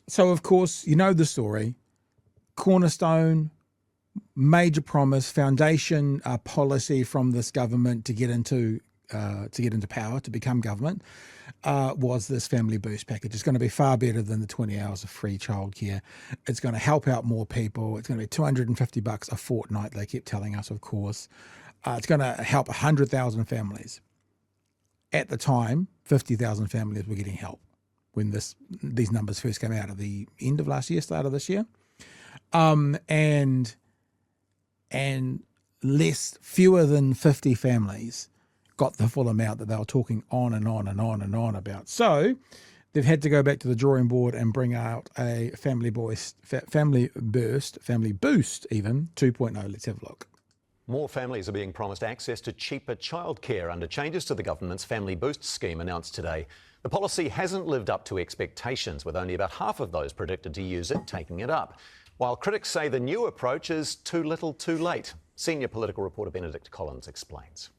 So, of course, you know the story. Cornerstone, major promise, foundation policy from this government to get into power, to become government, was this FamilyBoost package. It's going to be far better than the 20 hours of free childcare. It's going to help out more people. It's going to be $250 a fortnight, they keep telling us, of course. It's going to help 100,000 families. At the time, 50,000 families were getting help when these numbers first came out at the end of last year, start of this year. And fewer than 50 families got the full amount that they were talking on and on and on and on about. So they've had to go back to the drawing board and bring out a FamilyBoost even 2.0. Let's have a look. More families are being promised access to cheaper childcare under changes to the government's FamilyBoost scheme announced today. The policy hasn't lived up to expectations, with only about half of those predicted to use it taking it up. While critics say the new approach is too little too late. Senior political reporter Benedict Collins explains.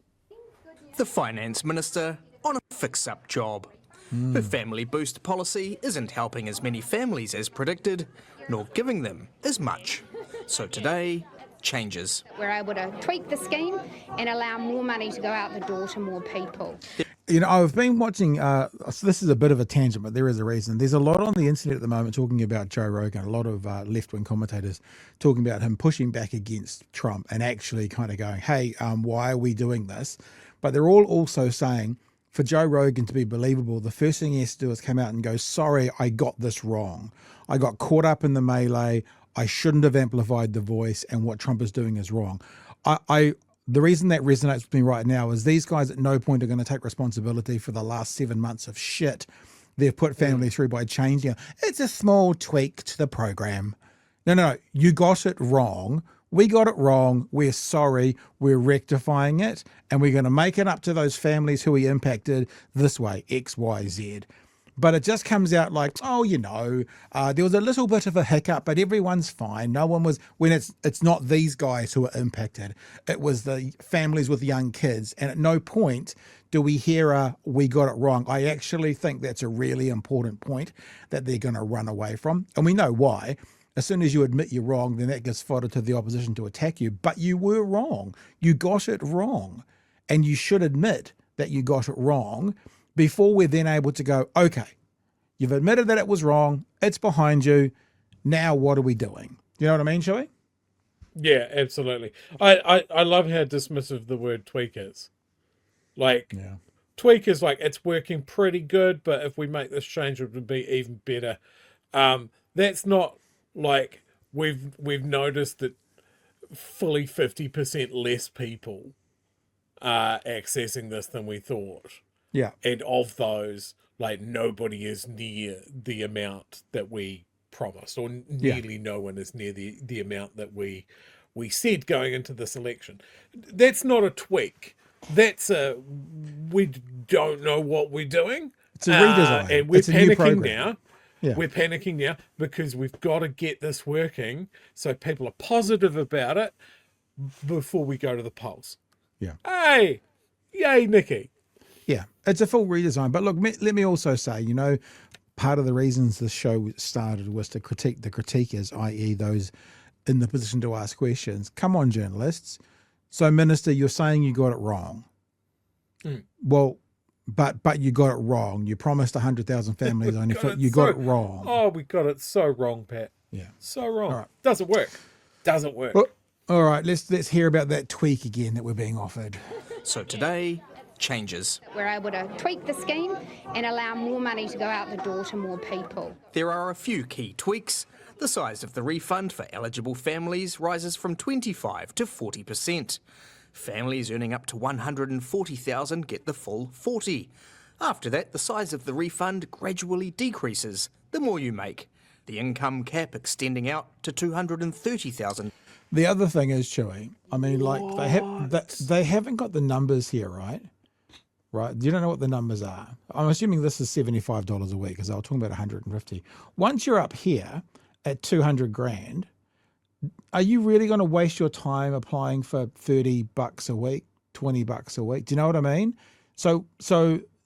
The Finance Minister on a fix-up job. Her FamilyBoost policy isn't helping as many families as predicted, nor giving them as much. So today, changes. We're able to tweak the scheme and allow more money to go out the door to more people. You know, I've been watching, so this is a bit of a tangent, but there is a reason. There's a lot on the internet at the moment talking about Joe Rogan, a lot of left-wing commentators talking about him pushing back against Trump and actually kind of going, hey, why are we doing this? But they're all also saying, for Joe Rogan to be believable, the first thing he has to do is come out and go, sorry, I got this wrong. I got caught up in the melee. I shouldn't have amplified the voice, and what Trump is doing is wrong. The reason that resonates with me right now is these guys at no point are going to take responsibility for the last 7 months of shit they've put families through by changing it. It's a small tweak to the program. No, you got it wrong. We got it wrong. We're sorry. We're rectifying it, and we're going to make it up to those families who we impacted this way, X, Y, Z. But it just comes out like, oh, there was a little bit of a hiccup, but everyone's fine. No one was, when it's not these guys who are impacted. It was the families with young kids. And at no point do we hear we got it wrong. I actually think that's a really important point that they're going to run away from. And we know why. As soon as you admit you're wrong, then that gives fodder to the opposition to attack you. But you were wrong. You got it wrong. And you should admit that you got it wrong before we're then able to go, okay, you've admitted that it was wrong. It's behind you. Now what are we doing? You know what I mean, Chewie? Yeah, absolutely. I love how dismissive the word tweak is. Tweak is like, it's working pretty good, but if we make this change, it would be even better. That's not like we've noticed that fully 50% less people are accessing this than we thought. Yeah. And of those, like, nobody is near the amount that we promised, or nearly no one is near the amount that we said going into this election. That's not a tweak. That's we don't know what we're doing. It's a redesign. And we're panicking now. Yeah. We're panicking now because we've got to get this working so people are positive about it before we go to the polls. Yeah. Hey, yay, Nicky. Yeah, it's a full redesign. But look, let me also say, part of the reasons this show started was to critique the critiquers, i.e. those in the position to ask questions. Come on, journalists. So, Minister, you're saying you got it wrong. Well, but you got it wrong. You promised 100,000 families you got it wrong. Oh, we got it so wrong, Pat. Yeah. So wrong. All right. Doesn't work. Well, all right, let's hear about that tweak again that we're being offered. So today, changes. We're able to tweak the scheme and allow more money to go out the door to more people. There are a few key tweaks. The size of the refund for eligible families rises from 25 to 40%. Families earning up to $140,000 get the full 40. After that, the size of the refund gradually decreases the more you make. The income cap extending out to $230,000. The other thing is, Chewie, I mean, they haven't got the numbers here, right? Right? You don't know what the numbers are. I'm assuming this is $75 a week because they were talking about 150. Once you're up here at 200 grand, are you really going to waste your time applying for $30 a week, $20 a week? Do you know what I mean? So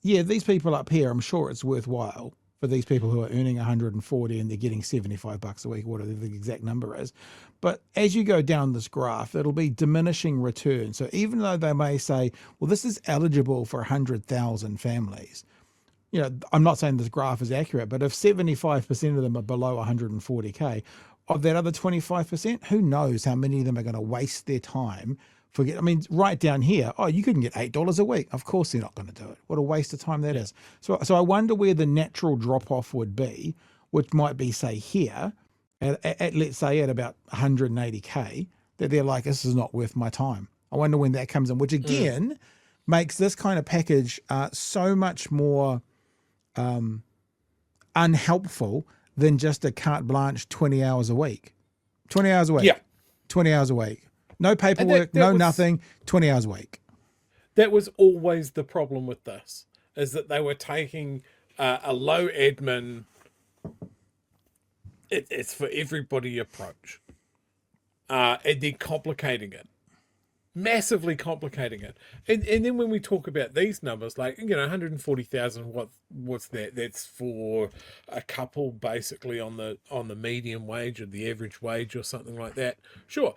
yeah, these people up here, I'm sure it's worthwhile for these people who are earning 140 and they're getting $75 a week, whatever the exact number is. But as you go down this graph, it'll be diminishing return. So even though they may say, well, this is eligible for 100,000 families, you know, I'm not saying this graph is accurate, but if 75% of them are below 140K, of that other 25%, who knows how many of them are going to waste their time. I mean, right down here, oh, you couldn't get $8 a week. Of course they're not going to do it. What a waste of time that is. So I wonder where the natural drop-off would be, which might be, say, here, at let's say at about 180K, that they're like, this is not worth my time. I wonder when that comes in, which again makes this kind of package so much more unhelpful than just a carte blanche 20 hours a week. 20 hours a week. Yeah. 20 hours a week. No paperwork, nothing, 20 hours a week. That was always the problem with this, is that they were taking a low admin, it's for everybody approach. And then complicating it. Massively complicating it. And then when we talk about these numbers, like, you know, 140,000, what's that? That's for a couple basically on the median wage or the average wage or something like that. Sure,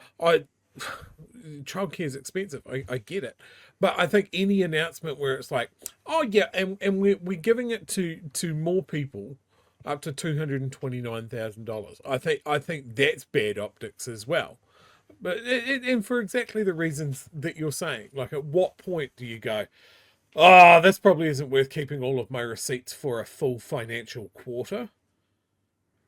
childcare is expensive. I get it. But I think any announcement where it's like, oh yeah, and we're giving it to more people up to $229,000. I think that's bad optics as well. But and for exactly the reasons that you're saying, like at what point do you go, oh, this probably isn't worth keeping all of my receipts for a full financial quarter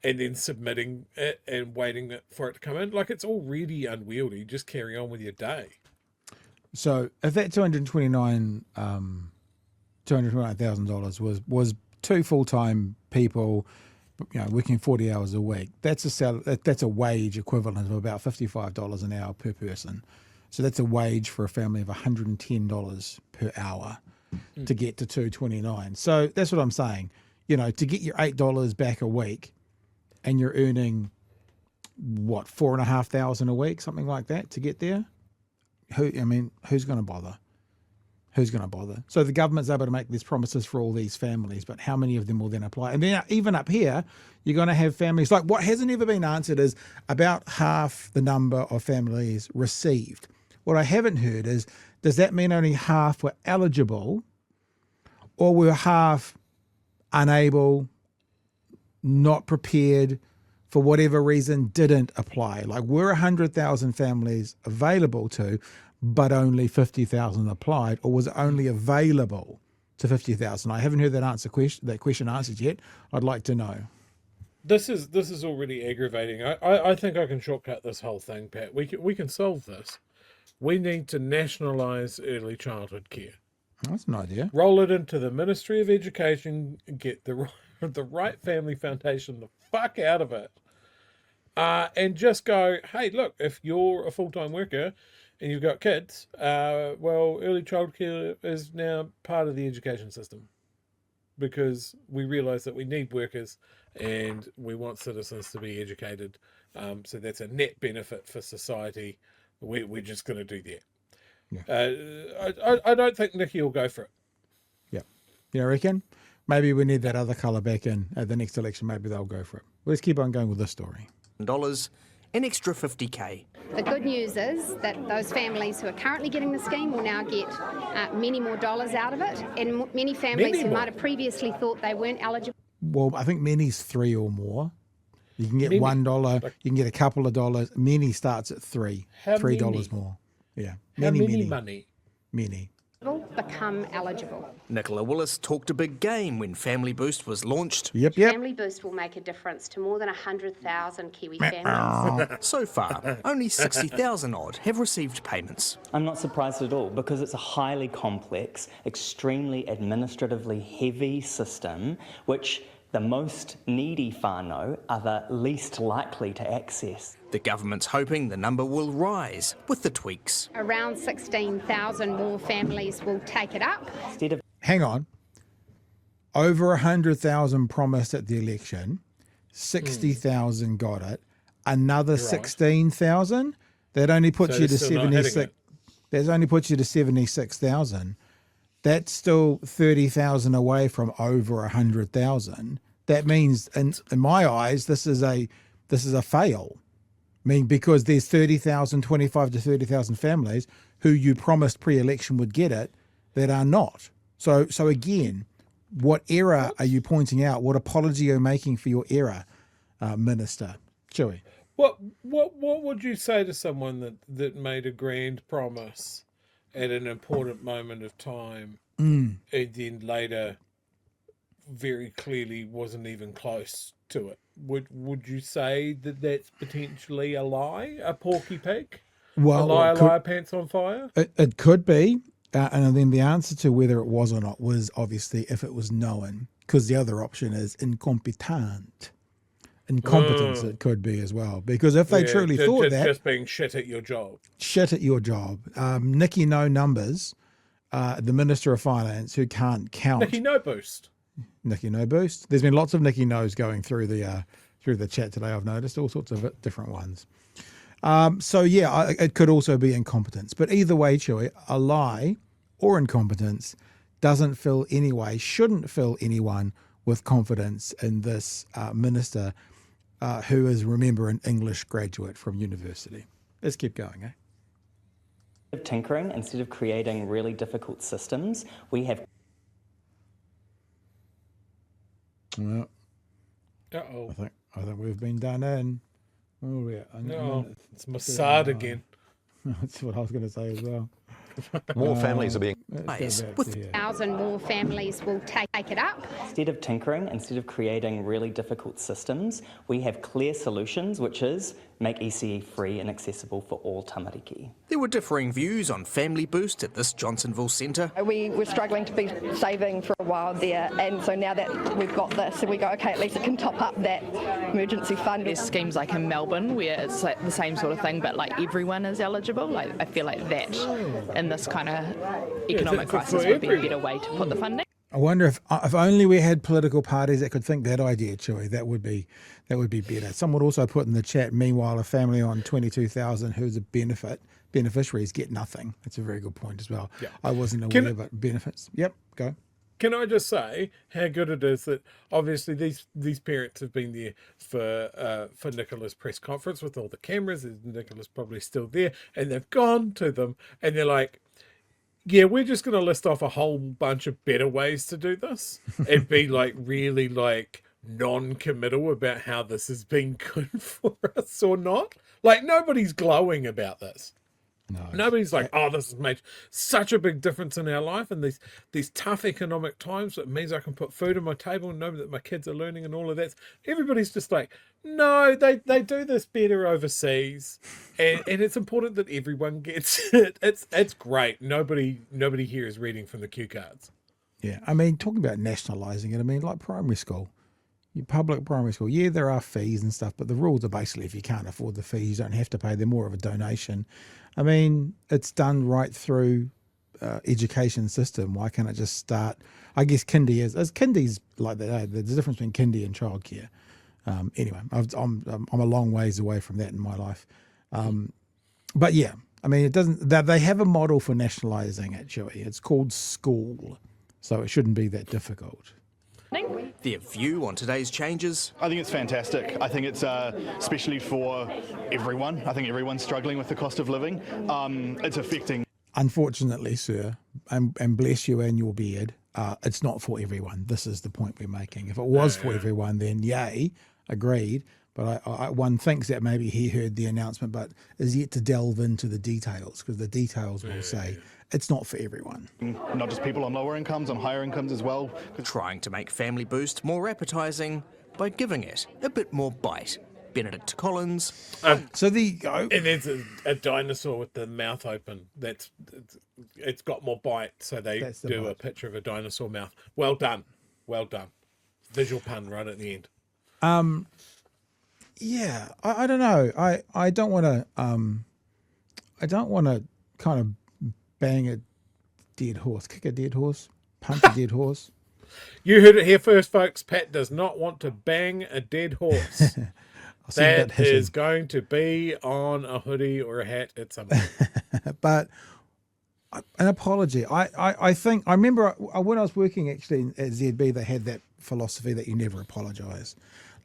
and then submitting it and waiting for it to come in? Like, it's already unwieldy. Just carry on with your day. So if that $229,000 was two full-time people, you know, working 40 hours a week, that's a wage equivalent of about $55 an hour per person. So that's a wage for a family of $110 per hour to get to 229. So that's what I'm saying. You know, to get your $8 back a week, and you're earning what, $4,500 a week, something like that, to get there. Who's going to bother? Who's going to bother? So the government's able to make these promises for all these families, but how many of them will then apply? And then even up here, you're going to have families, like what hasn't ever been answered is about half the number of families received. What I haven't heard is, does that mean only half were eligible, or were half unable, not prepared, for whatever reason didn't apply? Like, were 100,000 families available to, but only 50,000 applied, or was it only available to 50,000? I haven't heard that question answered yet. I'd like to know. This is already aggravating. I think I can shortcut this whole thing, Pat. We can solve this. We need to nationalize early childhood care. That's an idea. Roll it into the Ministry of Education, get the right family foundation the fuck out of it, and just go, hey, look, if you're a full-time worker and you've got kids, well, early childcare is now part of the education system, because we realise that we need workers and we want citizens to be educated. So that's a net benefit for society. We're just going to do that. Yeah. I don't think Nicky will go for it. Yeah. You reckon? Maybe we need that other colour back in at the next election. Maybe they'll go for it. Let's keep on going with this story. An extra $50K. The good news is that those families who are currently getting the scheme will now get many more dollars out of it, and many families who might have previously thought they weren't eligible. Well, I think many's 3 or more. You can get $1, you can get a couple of dollars. Many starts at $3 more. Yeah. Many. Many. Become eligible. Nicola Willis talked a big game when FamilyBoost was launched. Yep. FamilyBoost will make a difference to more than 100,000 Kiwi families. So far, only 60,000 odd have received payments. I'm not surprised at all, because it's a highly complex, extremely administratively heavy system, which the most needy whānau are the least likely to access. The government's hoping the number will rise with the tweaks. Around 16,000 more families will take it up. Hang on. Over 100,000 promised at the election. 60,000 got it. Another 16,000. That only puts you to 76. That only puts you to 76,000. That's still 30,000 away from over 100,000. that means in my eyes, this is a fail. I mean, because there's 25 to 30,000 families who you promised pre-election would get it that are not. So again, what error are you pointing out? What apology are you making for your error, Minister Chewie? What would you say to someone that made a grand promise at an important moment of time and then later very clearly wasn't even close to it? Would you say that that's potentially a lie, a porky pig? Well, a liar, pants on fire? It could be. And then the answer to whether it was or not was obviously if it was known, because the other option is incompetent. Incompetence it could be as well, because if they truly thought that... Just being shit at your job. Shit at your job. Nicky No Numbers, the Minister of Finance, who can't count... Nicky No Boost. Nicky No Boost. There's been lots of Nicky No's going through the chat today, I've noticed, all sorts of different ones. So yeah, it could also be incompetence. But either way, Chewie, a lie or incompetence shouldn't fill anyone with confidence in this minister who is, remember, an English graduate from university. Let's keep going, eh? Of tinkering, instead of creating really difficult systems, we have... Well, Uh-oh. I think we've been done in. Oh, yeah. No, it's Mossad again. That's what I was going to say as well. More families are being... With 1,000 more families will take it up. Instead of tinkering, instead of creating really difficult systems, we have clear solutions, which is make ECE free and accessible for all tamariki. There were differing views on FamilyBoost at this Johnsonville centre. We were struggling to be saving for a while there, and so now that we've got this, we go, okay, at least it can top up that emergency fund. There's schemes like in Melbourne where it's like the same sort of thing, but like everyone is eligible. Like I feel like that in this kind of economic crisis would be a better way to put the funding. I wonder if only we had political parties that could think that idea, Chewie. That would be better. Someone also put in the chat, meanwhile, a family on 22,000 who's a beneficiaries get nothing. That's a very good point as well. Yeah. I wasn't aware, but benefits. Yep, go. Can I just say how good it is that obviously these parents have been there for Nicola's press conference with all the cameras. Nicola's probably still there, and they've gone to them and they're like, yeah, we're just going to list off a whole bunch of better ways to do this and be like really like non-committal about how this has been good for us or not. Like nobody's glowing about this. No, nobody's like, oh, this has made such a big difference in our life and these tough economic times. It means I can put food on my table and know that my kids are learning and all of that. Everybody's just like, no, they do this better overseas, and it's important that everyone gets it. It's great. Nobody here is reading from the cue cards. Yeah, I mean, talking about nationalising it, I mean, like primary school. Your public primary school, yeah, there are fees and stuff, but the rules are basically if you can't afford the fees, you don't have to pay. They're more of a donation. I mean, it's done right through education system. Why can't it just start? I guess kindy is kindy's like that. There's a difference between kindy and childcare. Anyway, I'm a long ways away from that in my life. But yeah, I mean, it doesn't. They have a model for nationalising it, Chewie. It's called school, so it shouldn't be that difficult. Their view on today's changes. I think it's fantastic. I think it's especially for everyone. I think everyone's struggling with the cost of living. It's affecting. Unfortunately, sir, and bless you and your beard, it's not for everyone. This is the point we're making. If it was for everyone, then yay, agreed. But one thinks that maybe he heard the announcement, but is yet to delve into the details, because the details will say it's not for everyone. Not just people on lower incomes, on higher incomes as well. Trying to make FamilyBoost more appetising by giving it a bit more bite. Benedict Collins. So there you go. And there's a dinosaur with the mouth open. It's got more bite, so they do bite. A picture of a dinosaur mouth. Well done. Well done. Visual pun right at the end. Yeah, I don't know. I don't want to kind of bang a dead horse, kick a dead horse, punch a dead horse. You heard it here first, folks. Pat does not want to bang a dead horse. That is going to be on a hoodie or a hat at some point. But an apology. I think I remember when I was working actually at ZB, they had that philosophy that you never apologise.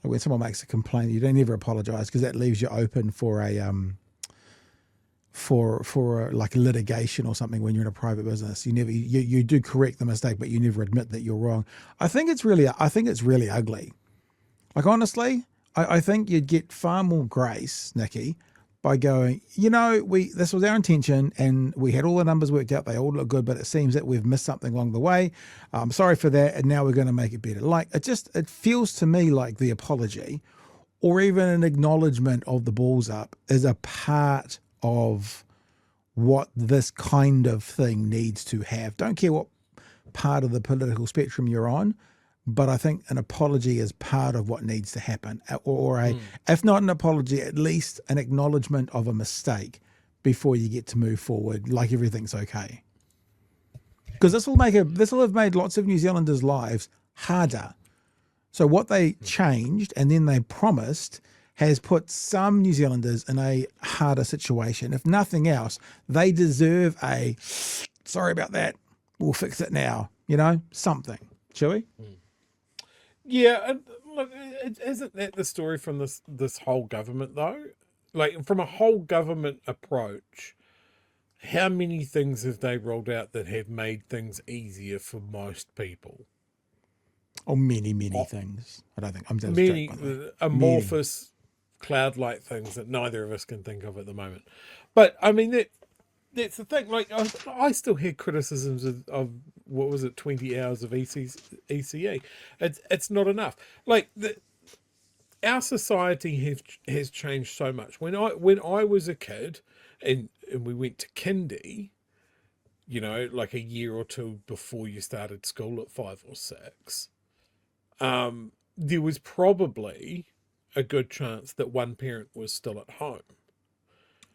Like when someone makes a complaint, you don't ever apologise because that leaves you open for a like litigation or something when you're in a private business. You do correct the mistake, but you never admit that you're wrong. I think it's really ugly. Like honestly, I think you'd get far more grace, Nicky, by going, this was our intention and we had all the numbers worked out. They all look good, but it seems that we've missed something along the way. I'm sorry for that. And now we're going to make it better. Like it feels to me like the apology or even an acknowledgement of the balls up is a part of what this kind of thing needs to have. Don't care what part of the political spectrum you're on, but I think an apology is part of what needs to happen, if not an apology, at least an acknowledgement of a mistake before you get to move forward like everything's okay. Because this will have made lots of New Zealanders' lives harder. So what they changed and then they promised has put some New Zealanders in a harder situation. If nothing else, they deserve a sorry about that, we'll fix it now, something. Chewie? Yeah, and look, isn't that the story from this whole government though? Like from a whole government approach, how many things have they rolled out that have made things easier for most people? Oh, many things. I don't think I'm just many amorphous cloud-like things that neither of us can think of at the moment. But I mean that's the thing. Like I still hear criticisms of what was it, 20 hours of ECE. It's not enough. Like our society has changed so much. When I was a kid and we went to kindy, like a year or two before you started school at 5 or 6, there was probably a good chance that one parent was still at home.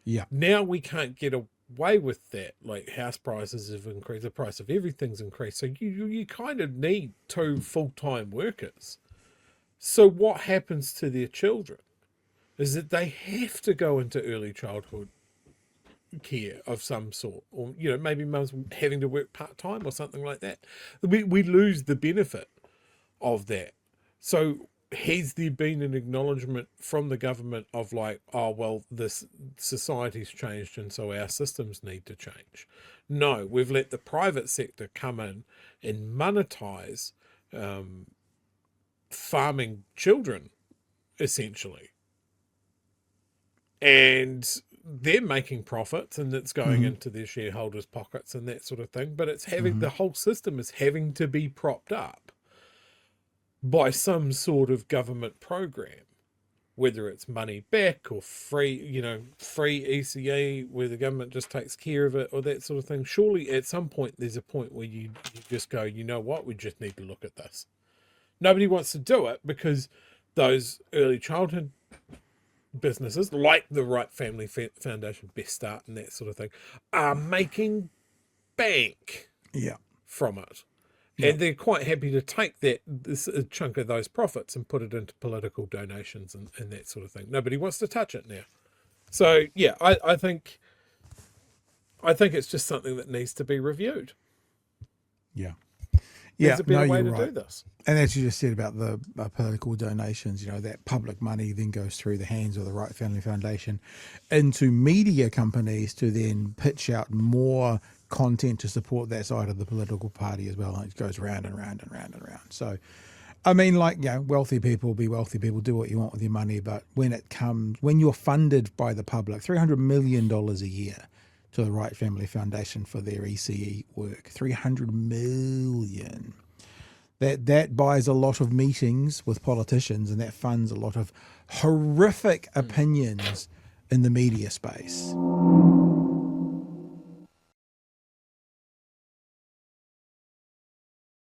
Yeah. Now we can't get away with that. Like house prices have increased, the price of everything's increased. So you kind of need 2 full-time workers. So what happens to their children is that they have to go into early childhood care of some sort, or maybe mum's having to work part-time or something like that. We lose the benefit of that. So has there been an acknowledgement from the government of like, oh, well, this society's changed and so our systems need to change? No, we've let the private sector come in and monetize farming children, essentially. And they're making profits and it's going into their shareholders' pockets and that sort of thing. But it's having the whole system is having to be propped up by some sort of government program, whether it's money back or free ECE where the government just takes care of it or that sort of thing. Surely at some point there's a point where you just go, you know what, we just need to look at this. Nobody wants to do it because those early childhood businesses like the Right Family Foundation, Best Start and that sort of thing are making bank from it. And they're quite happy to take this chunk of those profits and put it into political donations and that sort of thing. Nobody wants to touch it now. So yeah, I think it's just something that needs to be reviewed. Yeah. There's a better way to do this. And as you just said about the political donations, that public money then goes through the hands of the Right Family Foundation into media companies to then pitch out more content to support that side of the political party as well. And it goes round and round and round and round. So, I mean, wealthy people be wealthy people, do what you want with your money. But when you're funded by the public, $300 million a year to the Right Family Foundation for their ECE work, $300 million. That buys a lot of meetings with politicians and that funds a lot of horrific opinions in the media space.